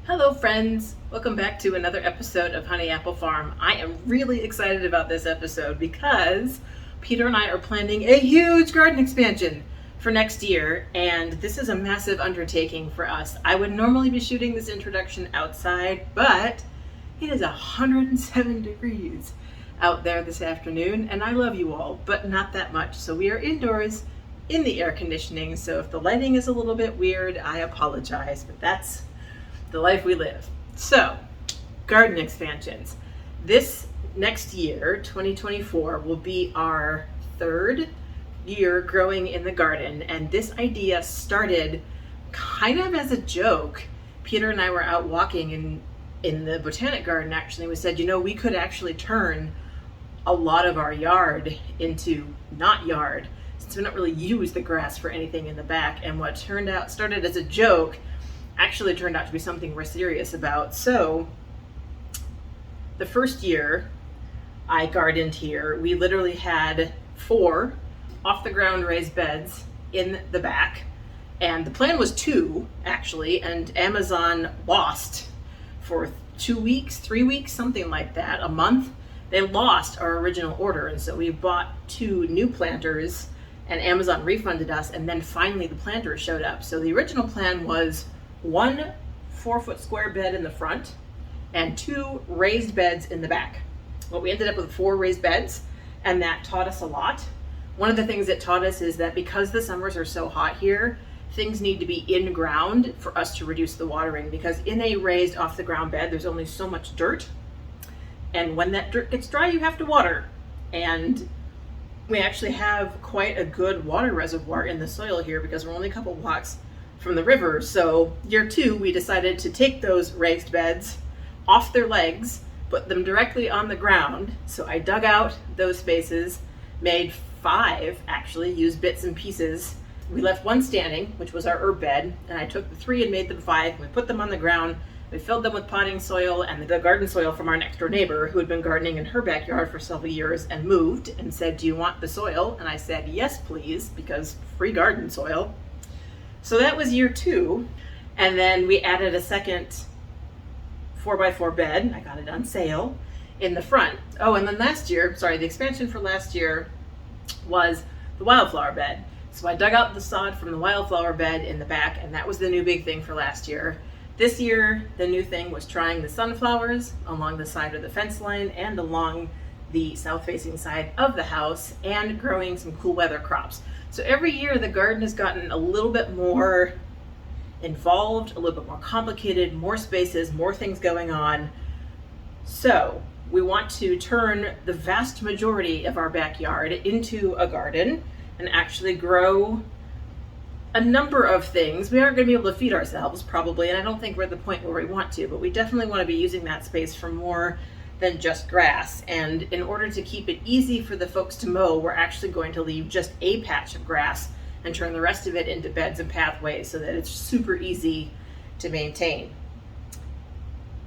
Hello friends, welcome back to another episode of Honey Apple Farm. I am really excited about this episode because Peter and I are planning a huge garden expansion for next year, and this is a massive undertaking for us. I would normally be shooting this introduction outside, but it is 107 degrees out there this afternoon, and I love you all, but not that much. So we are indoors in the air conditioning, so if the lighting is a little bit weird, I apologize, but that's the life we live. So, garden expansions. This next year, 2024, will be our third year growing in the garden, and this idea started kind of as a joke. Peter and I were out walking in the botanic garden, actually. We said, we could actually turn a lot of our yard into not yard, since we don't really use the grass for anything in the back. And what started as a joke actually turned out to be something we're serious about. So the first year I gardened here, we literally had 4 off the ground raised beds in the back, and the plan was 2 actually, and Amazon lost for 2 weeks, 3 weeks, something like that, a month. They lost our original order, and so we bought 2 new planters and Amazon refunded us, and then finally the planters showed up. So the original plan was 1 4-foot square bed in the front and 2 raised beds in the back. Well, we ended up with 4 raised beds, and that taught us a lot. One of the things it taught us is that because the summers are so hot here, things need to be in ground for us to reduce the watering, because in a raised off the ground bed, there's only so much dirt. And when that dirt gets dry, you have to water. And we actually have quite a good water reservoir in the soil here because we're only a couple blocks from the river. So year 2, we decided to take those raised beds off their legs, put them directly on the ground. So I dug out those spaces, made 5 actually, used bits and pieces. We left 1 standing, which was our herb bed, and I took the 3 and made them 5. We put them on the ground. We filled them with potting soil and the garden soil from our next door neighbor who had been gardening in her backyard for several years and moved and said, "Do you want the soil?" And I said, "Yes, please," because free garden soil. So that was year 2, and then we added a second 4x4 bed. I got it on sale in the front. Oh, and then the expansion for last year was the wildflower bed. So I dug out the sod from the wildflower bed in the back, and that was the new big thing for last year. This year, the new thing was trying the sunflowers along the side of the fence line and along the south-facing side of the house, and growing some cool weather crops. So every year the garden has gotten a little bit more involved, a little bit more complicated, more spaces, more things going on. So we want to turn the vast majority of our backyard into a garden and actually grow a number of things. We aren't going to be able to feed ourselves probably, and I don't think we're at the point where we want to, but we definitely want to be using that space for more than just grass. And in order to keep it easy for the folks to mow, we're actually going to leave just a patch of grass and turn the rest of it into beds and pathways so that it's super easy to maintain.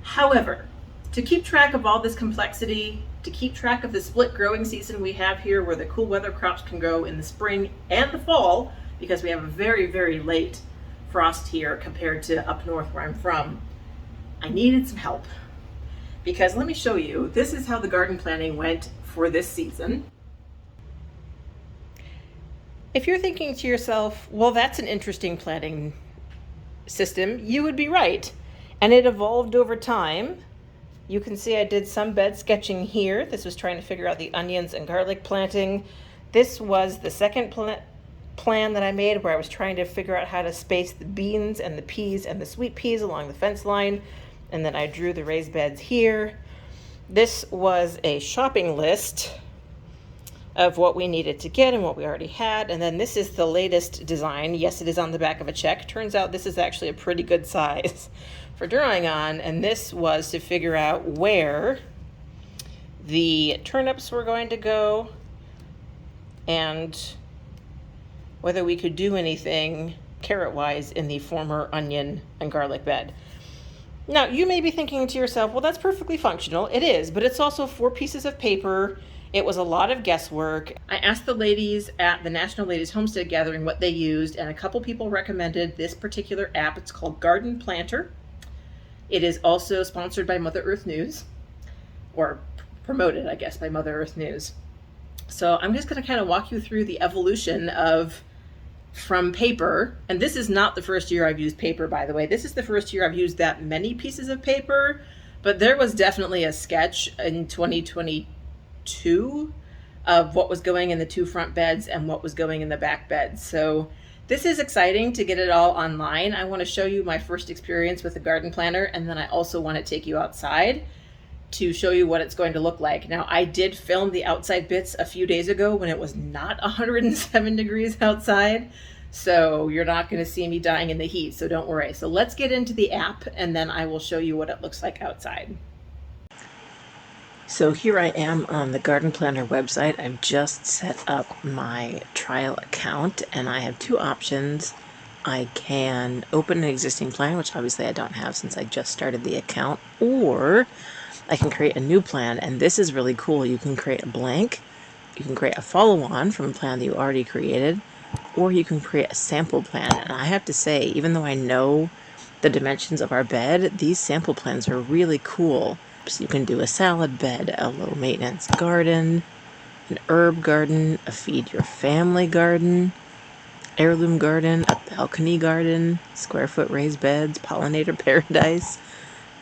However, to keep track of all this complexity, to keep track of the split growing season we have here where the cool weather crops can grow in the spring and the fall, because we have a very, very late frost here compared to up north where I'm from, I needed some help. Because let me show you, this is how the garden planning went for this season. If you're thinking to yourself, well, that's an interesting planting system, you would be right. And it evolved over time. You can see I did some bed sketching here. This was trying to figure out the onions and garlic planting. This was the second plan that I made where I was trying to figure out how to space the beans and the peas and the sweet peas along the fence line. And then I drew the raised beds here. This was a shopping list of what we needed to get and what we already had. And then this is the latest design. Yes, it is on the back of a check. Turns out this is actually a pretty good size for drawing on. And this was to figure out where the turnips were going to go and whether we could do anything carrot-wise in the former onion and garlic bed. Now, you may be thinking to yourself, well, that's perfectly functional. It is, but it's also 4 pieces of paper. It was a lot of guesswork. I asked the ladies at the National Ladies Homestead Gathering what they used, and a couple people recommended this particular app. It's called GardenPlanner. It is also sponsored by Mother Earth News, or promoted, I guess, by Mother Earth News. So I'm just going to kind of walk you through the evolution of from paper. And this is not the first year I've used paper, by the way. This is the first year I've used that many pieces of paper, but there was definitely a sketch in 2022 of what was going in the two front beds and what was going in the back beds. So this is exciting to get it all online. I want to show you my first experience with the garden planner, and then I also want to take you outside to show you what it's going to look like. Now, I did film the outside bits a few days ago when it was not 107 degrees outside, so you're not going to see me dying in the heat, so don't worry. So let's get into the app, and then I will show you what it looks like outside. So here I am on the GardenPlanner website. I've just set up my trial account, and I have two options. I can open an existing plan, which obviously I don't have since I just started the account, or I can create a new plan, and this is really cool. You can create a blank, you can create a follow-on from a plan that you already created, or you can create a sample plan. And I have to say, even though I know the dimensions of our bed, these sample plans are really cool. So you can do a salad bed, a low-maintenance garden, an herb garden, a feed your family garden, heirloom garden, a balcony garden, square-foot raised beds, pollinator paradise.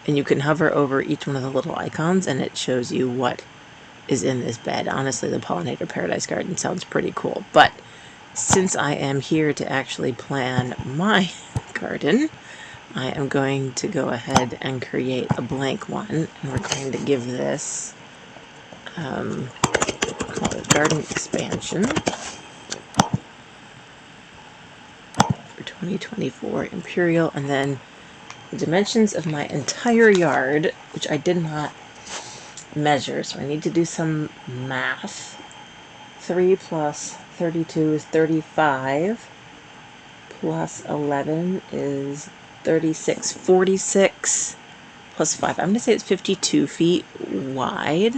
And you can hover over each one of the little icons and it shows you what is in this bed. Honestly, the pollinator paradise garden sounds pretty cool. But since I am here to actually plan my garden, I am going to go ahead and create a blank one. And we're going to give this, call it Garden Expansion for 2024 Imperial. And then the dimensions of my entire yard, which I did not measure, so I need to do some math. 3 plus 32 is 35, plus 11 is 36. 46 plus 5. I'm going to say it's 52 feet wide.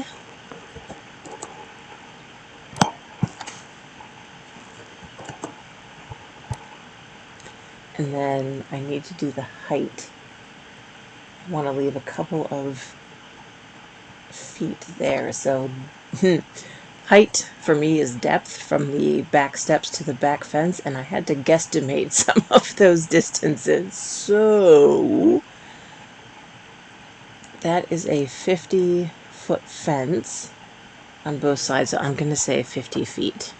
And then I need to do the height. I want to leave a couple of feet there. So height for me is depth from the back steps to the back fence, and I had to guesstimate some of those distances. So that is a 50-foot fence on both sides, so I'm going to say 50 feet.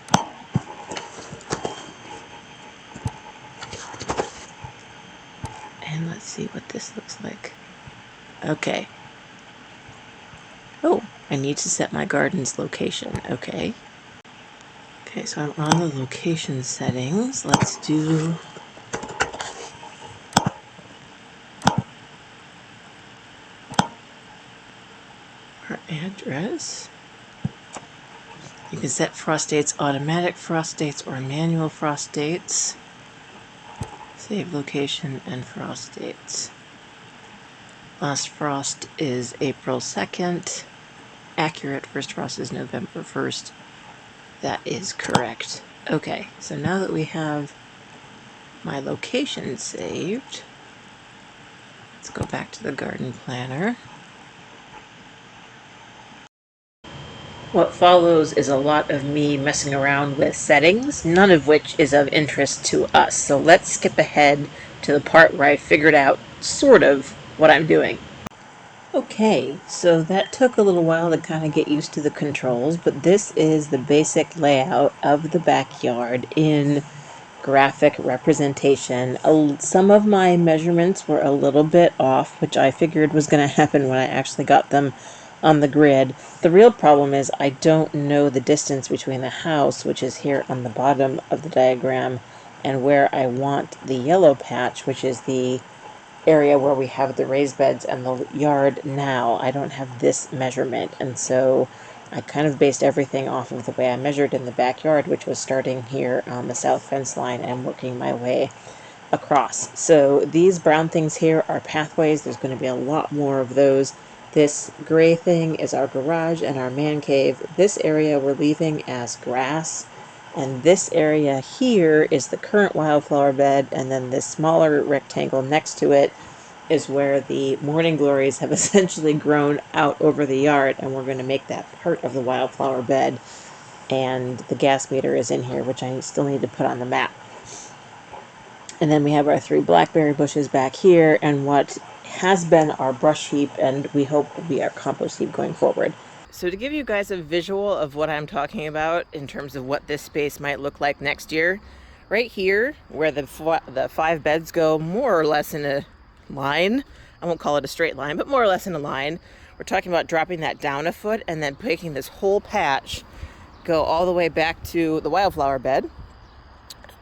And let's see what this looks like. Okay. Oh, I need to set my garden's location. Okay. Okay, so I'm on the location settings. Let's do our address. You can set frost dates, automatic frost dates, or manual frost dates. Save location and frost dates. Last frost is April 2nd. Accurate first frost is November 1st. That is correct. Okay, so now that we have my location saved, let's go back to the garden planner. What follows is a lot of me messing around with settings, none of which is of interest to us. So let's skip ahead to the part where I figured out sort of what I'm doing. Okay, so that took a little while to kind of get used to the controls, but this is the basic layout of the backyard in graphic representation. Some of my measurements were a little bit off, which I figured was going to happen when I actually got them on the grid. The real problem is I don't know the distance between the house, which is here on the bottom of the diagram, and where I want the yellow patch, which is the area where we have the raised beds and the yard now. I don't have this measurement, and so I kind of based everything off of the way I measured in the backyard, which was starting here on the south fence line and working my way across. So these brown things here are pathways. There's going to be a lot more of those. This gray thing is our garage and our man cave. This area we're leaving as grass, and this area here is the current wildflower bed, and then this smaller rectangle next to it is where the morning glories have essentially grown out over the yard, and we're going to make that part of the wildflower bed. And the gas meter is in here, which I still need to put on the map. And then we have our 3 blackberry bushes back here, and what has been our brush heap, and we hope will be our compost heap going forward. So to give you guys a visual of what I'm talking about in terms of what this space might look like next year, right here where the 5 beds go more or less in a line, I won't call it a straight line, but more or less in a line, we're talking about dropping that down a foot and then making this whole patch go all the way back to the wildflower bed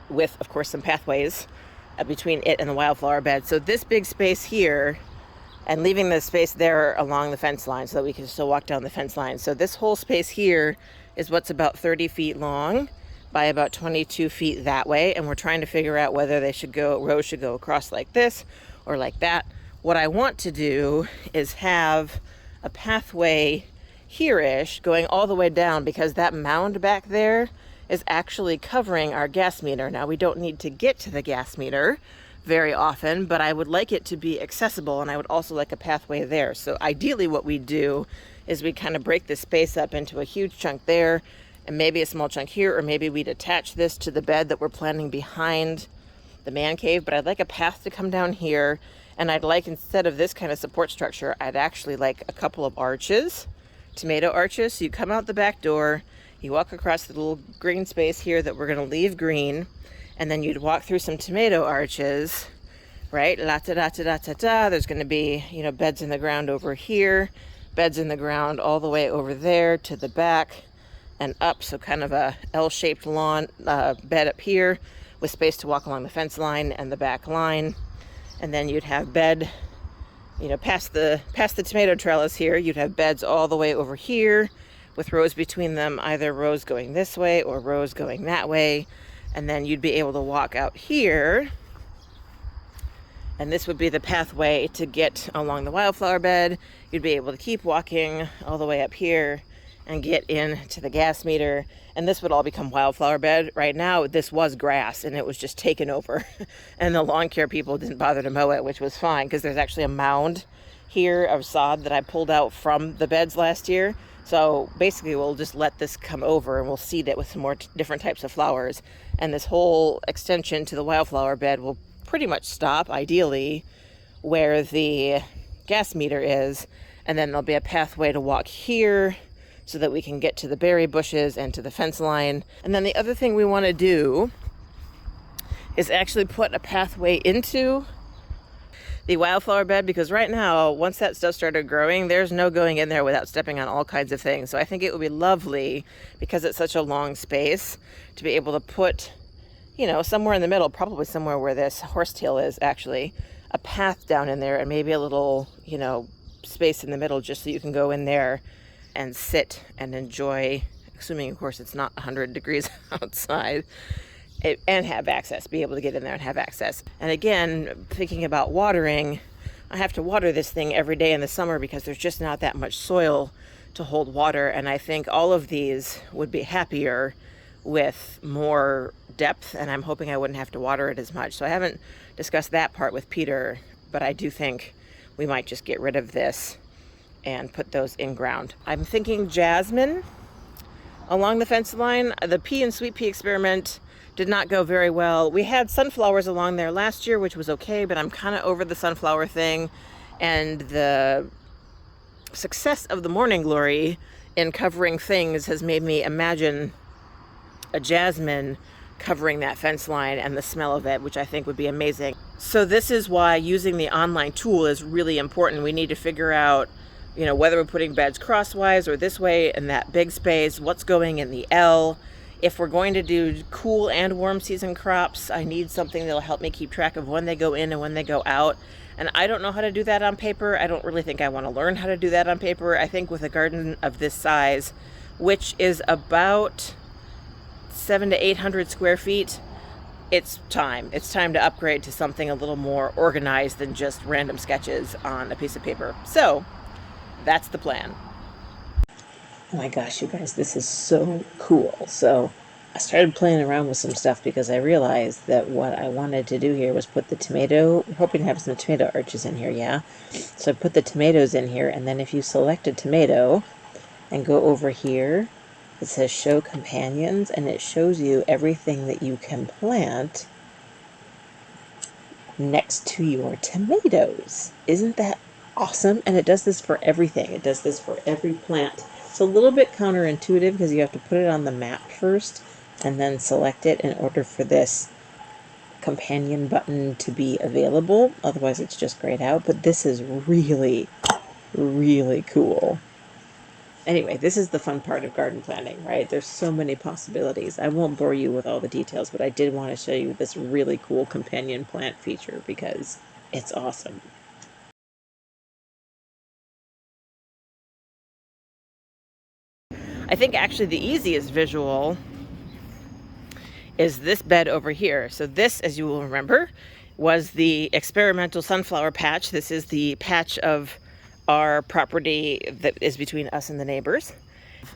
with, of course, some pathways between it and the wildflower bed. So this big space here, and leaving the space there along the fence line so that we can still walk down the fence line. So this whole space here is what's about 30 feet long by about 22 feet that way. And we're trying to figure out whether rows should go across like this or like that. What I want to do is have a pathway here-ish going all the way down, because that mound back there is actually covering our gas meter. Now, we don't need to get to the gas meter very often, but I would like it to be accessible, and I would also like a pathway there. So ideally what we do is we kind of break this space up into a huge chunk there and maybe a small chunk here, or maybe we'd attach this to the bed that we're planting behind the man cave. But I'd like a path to come down here, and I'd like, instead of this kind of support structure, I'd actually like a couple of arches, tomato arches. So you come out the back door, you walk across the little green space here that we're going to leave green, and then you'd walk through some tomato arches, right? La-ta-da-ta-da-ta-da. There's going to be, beds in the ground over here, beds in the ground all the way over there to the back and up. So kind of a L-shaped lawn bed up here with space to walk along the fence line and the back line. And then you'd have bed, past the tomato trellis here, you'd have beds all the way over here with rows between them, either rows going this way or rows going that way. And then you'd be able to walk out here, and this would be the pathway to get along the wildflower bed. You'd be able to keep walking all the way up here and get into the gas meter, and this would all become wildflower bed. Right now, this was grass, and it was just taken over, and the lawn care people didn't bother to mow it, which was fine, because there's actually a mound here of sod that I pulled out from the beds last year. So basically we'll just let this come over and we'll seed it with some more different types of flowers. And this whole extension to the wildflower bed will pretty much stop, ideally, where the gas meter is. And then there'll be a pathway to walk here so that we can get to the berry bushes and to the fence line. And then the other thing we want to do is actually put a pathway into the wildflower bed, because right now, once that stuff started growing, there's no going in there without stepping on all kinds of things. So I think it would be lovely, because it's such a long space, to be able to put, somewhere in the middle, probably somewhere where this horsetail is actually, a path down in there, and maybe a little, space in the middle just so you can go in there and sit and enjoy, assuming of course it's not 100 degrees outside, and have access, be able to get in there and have access. And again, thinking about watering, I have to water this thing every day in the summer because there's just not that much soil to hold water. And I think all of these would be happier with more depth, and I'm hoping I wouldn't have to water it as much. So I haven't discussed that part with Peter, but I do think we might just get rid of this and put those in ground. I'm thinking jasmine along the fence line. The pea and sweet pea experiment did not go very well. We had sunflowers along there last year, which was okay, but I'm kind of over the sunflower thing. And the success of the morning glory in covering things has made me imagine a jasmine covering that fence line and the smell of it, which I think would be amazing. So this is why using the online tool is really important. We need to figure out, whether we're putting beds crosswise or this way in that big space, what's going in the L. If we're going to do cool and warm season crops, I need something that'll help me keep track of when they go in and when they go out. And I don't know how to do that on paper. I don't really think I want to learn how to do that on paper. I think with a garden of this size, which is about 700 to 800 square feet, it's time. It's time to upgrade to something a little more organized than just random sketches on a piece of paper. So that's the plan. Oh my gosh, you guys, this is so cool. So I started playing around with some stuff because I realized that what I wanted to do here was put the tomato, we're hoping to have some tomato arches in here, yeah? So I put the tomatoes in here, and then if you select a tomato and go over here, it says show companions, and it shows you everything that you can plant next to your tomatoes. Isn't that awesome? And it does this for everything. It does this for every plant. It's a little bit counterintuitive because you have to put it on the map first and then select it in order for this companion button to be available. Otherwise it's just grayed out, but this is really, really cool. Anyway, this is the fun part of garden planning, right? There's so many possibilities. I won't bore you with all the details, but I did want to show you this really cool companion plant feature because it's awesome. I think actually the easiest visual is this bed over here. So this, as you will remember, was the experimental sunflower patch. This is the patch of our property that is between us and the neighbors.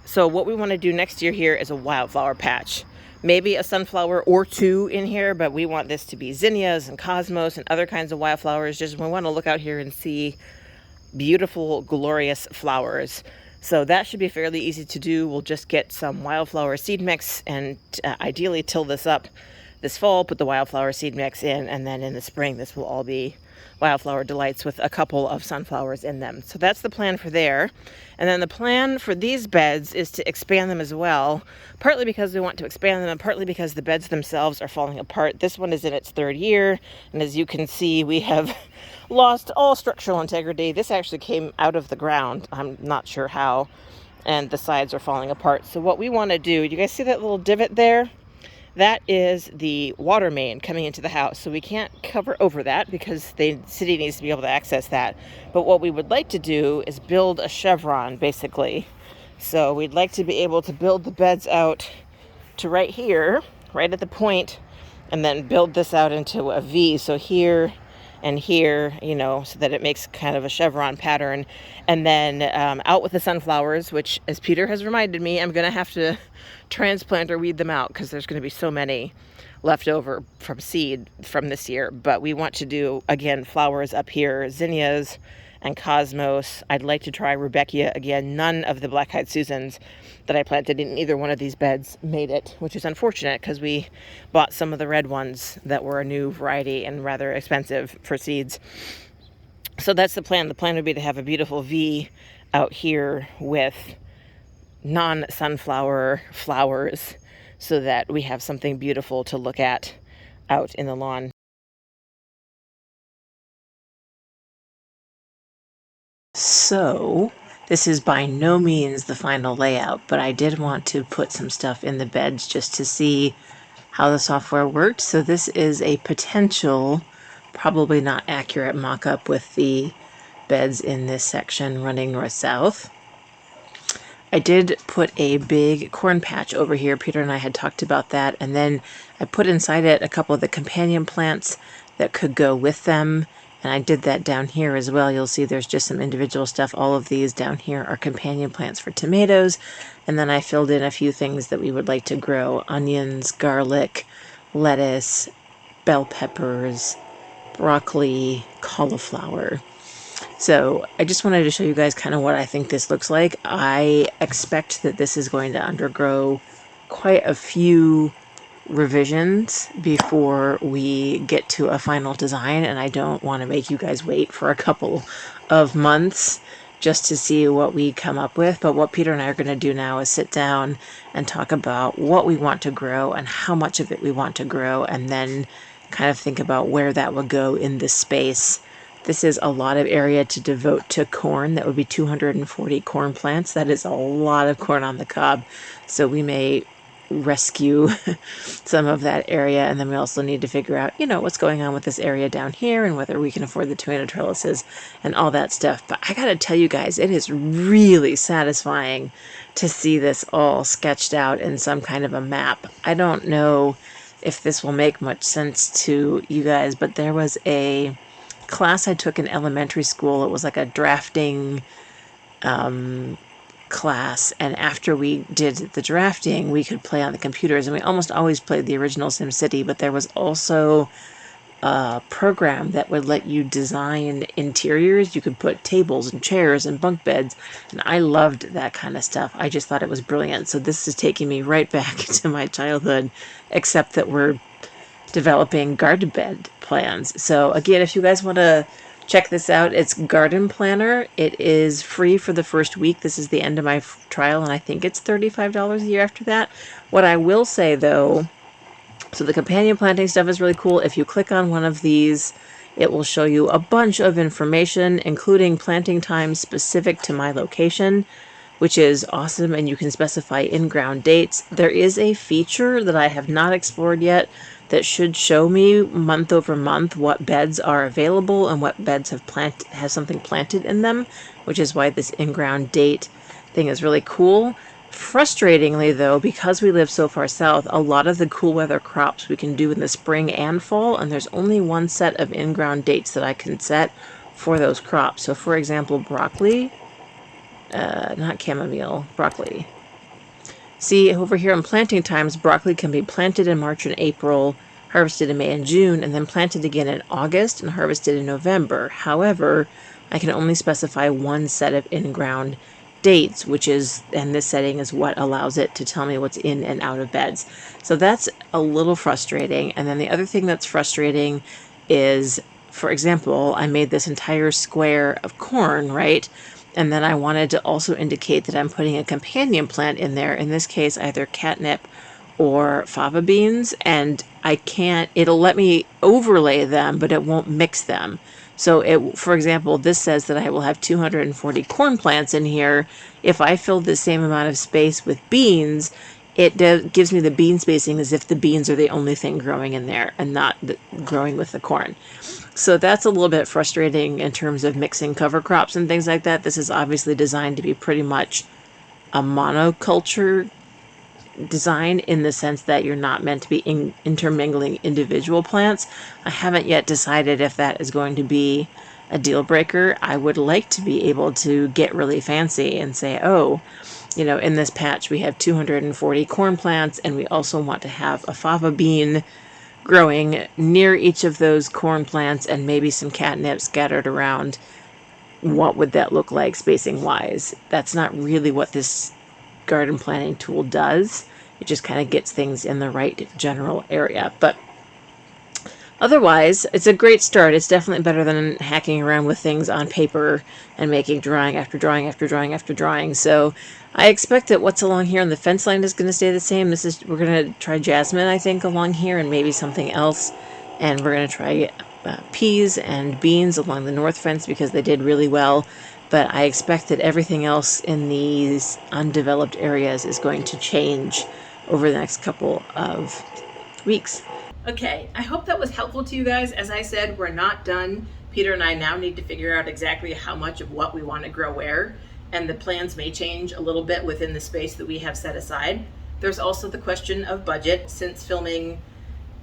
So what we want to do next year here is a wildflower patch. Maybe a sunflower or two in here, but we want this to be zinnias and cosmos and other kinds of wildflowers. Just we want to look out here and see beautiful, glorious flowers. So that should be fairly easy to do. We'll just get some wildflower seed mix and ideally till this up this fall, put the wildflower seed mix in, and then in the spring this will all be wildflower delights with a couple of sunflowers in them. So that's the plan for there. And then the plan for these beds is to expand them as well, partly because we want to expand them and partly because the beds themselves are falling apart. This one is in its third year, and as you can see, we have lost all structural integrity. This actually came out of the ground. I'm not sure how, and the sides are falling apart. So what we want to do, you guys see that little divot there? That is the water main coming into the house. So we can't cover over that because the city needs to be able to access that. But what we would like to do is build a chevron, basically. So we'd like to be able to build the beds out to right here, right at the point, and then build this out into a V. So here and here, you know, so that it makes kind of a chevron pattern. And then out with the sunflowers, which, as Peter has reminded me, I'm going to have to transplant or weed them out because there's going to be so many left over from seed from this year. But we want to do, again, flowers up here, zinnias and cosmos. I'd like to try Rudbeckia again. None of the black-eyed Susans that I planted in either one of these beds made it, which is unfortunate because we bought some of the red ones that were a new variety and rather expensive for seeds. So that's the plan. The plan would be to have a beautiful V out here with non-sunflower flowers so that we have something beautiful to look at out in the lawn. So this is by no means the final layout, but I did want to put some stuff in the beds just to see how the software worked. So this is a potential, probably not accurate mock-up with the beds in this section running north-south. I did put a big corn patch over here. Peter and I had talked about that, and then I put inside it a couple of the companion plants that could go with them, and I did that down here as well. You'll see there's just some individual stuff. All of these down here are companion plants for tomatoes, and then I filled in a few things that we would like to grow: onions, garlic, lettuce, bell peppers, broccoli, cauliflower. So I just wanted to show you guys kind of what I think this looks like. I expect that this is going to undergo quite a few revisions before we get to a final design, and I don't want to make you guys wait for a couple of months just to see what we come up with. But what Peter and I are going to do now is sit down and talk about what we want to grow and how much of it we want to grow, and then kind of think about where that would go in this space. This is a lot of area to devote to corn. That would be 240 corn plants. That is a lot of corn on the cob. So we may rescue some of that area, and then we also need to figure out, you know, what's going on with this area down here and whether we can afford the tomato trellises and all that stuff. But I gotta tell you guys, it is really satisfying to see this all sketched out in some kind of a map. I don't know if this will make much sense to you guys, but there was a class I took in elementary school. It was like a drafting class, and after we did the drafting, we could play on the computers, and we almost always played the original SimCity, but there was also a program that would let you design interiors. You could put tables and chairs and bunk beds, and I loved that kind of stuff. I just thought it was brilliant. So this is taking me right back to my childhood, except that we're developing garden bed plans. So again, if you guys want to check this out, it's GardenPlanner. It is free for the first week. This is the end of my trial, and I think it's $35 a year after that. What I will say though, so the companion planting stuff is really cool. If you click on one of these, it will show you a bunch of information, including planting times specific to my location, which is awesome, and you can specify in-ground dates. There is a feature that I have not explored yet that should show me month over month what beds are available and what beds have something planted in them, which is why this in-ground date thing is really cool. Frustratingly though, because we live so far south, a lot of the cool weather crops we can do in the spring and fall, and there's only one set of in-ground dates that I can set for those crops. So for example, broccoli, not chamomile, broccoli. See, over here in planting times, broccoli can be planted in March and April, harvested in May and June, and then planted again in August and harvested in November. However, I can only specify one set of in-ground dates, and this setting is what allows it to tell me what's in and out of beds. So that's a little frustrating. And then the other thing that's frustrating is, for example, I made this entire square of corn, right? And then I wanted to also indicate that I'm putting a companion plant in there, in this case either catnip or fava beans, and it'll let me overlay them, but it won't mix them. So for example, this says that I will have 240 corn plants in here. If I fill the same amount of space with beans, it gives me the bean spacing as if the beans are the only thing growing in there and not growing with the corn. So that's a little bit frustrating in terms of mixing cover crops and things like that. This is obviously designed to be pretty much a monoculture design in the sense that you're not meant to be intermingling individual plants. I haven't yet decided if that is going to be a deal breaker. I would like to be able to get really fancy and say, oh, in this patch we have 240 corn plants, and we also want to have a fava bean growing near each of those corn plants and maybe some catnip scattered around. What would that look like spacing wise? That's not really what this garden planning tool does. It just kind of gets things in the right general area. But otherwise, it's a great start. It's definitely better than hacking around with things on paper and making drawing after drawing after drawing after drawing. So I expect that what's along here on the fence line is going to stay the same. We're going to try jasmine, I think, along here, and maybe something else. And we're going to try peas and beans along the north fence because they did really well. But I expect that everything else in these undeveloped areas is going to change over the next couple of weeks. Okay, I hope that was helpful to you guys. As I said, we're not done. Peter and I now need to figure out exactly how much of what we want to grow where, and the plans may change a little bit within the space that we have set aside. There's also the question of budget. Since filming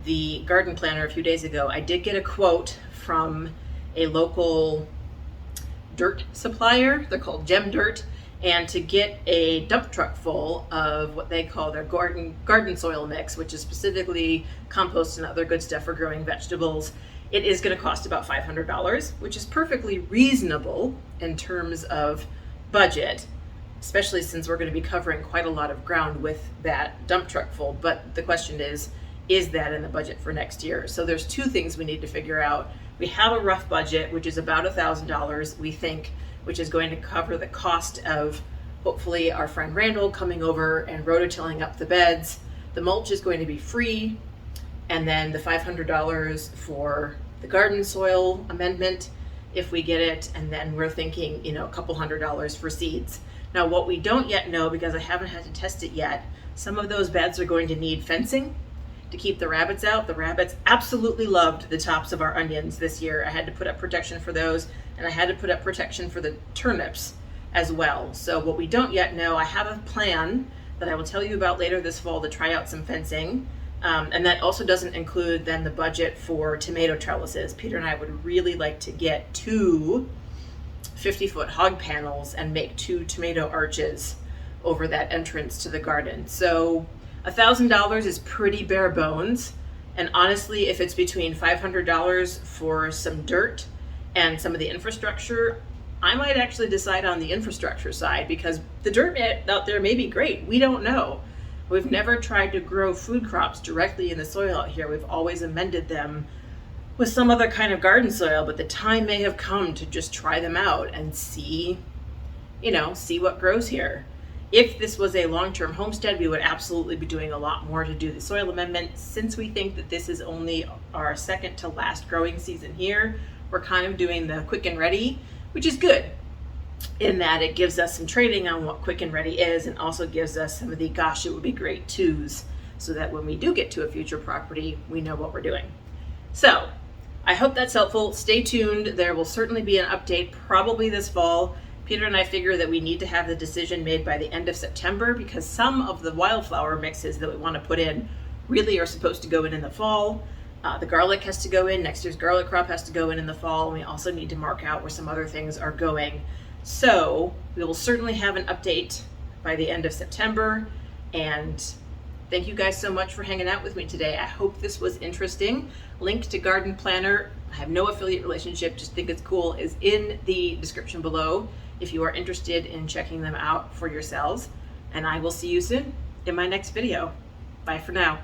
the garden planner a few days ago, I did get a quote from a local dirt supplier. They're called Gem Dirt, and to get a dump truck full of what they call their garden soil mix, which is specifically compost and other good stuff for growing vegetables, it is going to cost about $500, which is perfectly reasonable in terms of budget, especially since we're going to be covering quite a lot of ground with that dump truck full. But the question is that in the budget for next year? So there's two things we need to figure out. We have a rough budget, which is about $1,000, we think, which is going to cover the cost of hopefully our friend Randall coming over and rototilling up the beds. The mulch is going to be free, and then the $500 for the garden soil amendment if we get it, and then we're thinking, a couple $100 for seeds. Now, what we don't yet know, because I haven't had to test it yet, some of those beds are going to need fencing to keep the rabbits out. The rabbits absolutely loved the tops of our onions this year. I had to put up protection for those, and I had to put up protection for the turnips as well. So what we don't yet know, I have a plan that I will tell you about later this fall to try out some fencing. And that also doesn't include then the budget for tomato trellises. Peter and I would really like to get 2 50-foot hog panels and make 2 tomato arches over that entrance to the garden. So $1,000 is pretty bare bones. And honestly, if it's between $500 for some dirt and some of the infrastructure, I might actually decide on the infrastructure side, because the dirt out there may be great. We don't know. We've never tried to grow food crops directly in the soil out here. We've always amended them with some other kind of garden soil, but the time may have come to just try them out and see what grows here. If this was a long-term homestead, we would absolutely be doing a lot more to do the soil amendment. Since we think that this is only our second to last growing season here, we're kind of doing the quick and ready, which is good in that it gives us some training on what quick and ready is, and also gives us some of the gosh, it would be great twos, so that when we do get to a future property, we know what we're doing. So I hope that's helpful. Stay tuned. There will certainly be an update probably this fall. Peter and I figure that we need to have the decision made by the end of September, because some of the wildflower mixes that we want to put in really are supposed to go in the fall. The garlic has to go in. Next year's garlic crop has to go in the fall. And we also need to mark out where some other things are going. So we will certainly have an update by the end of September. And thank you guys so much for hanging out with me today. I hope this was interesting. Link to GardenPlanner, I have no affiliate relationship, just think it's cool, is in the description below if you are interested in checking them out for yourselves. And I will see you soon in my next video. Bye for now.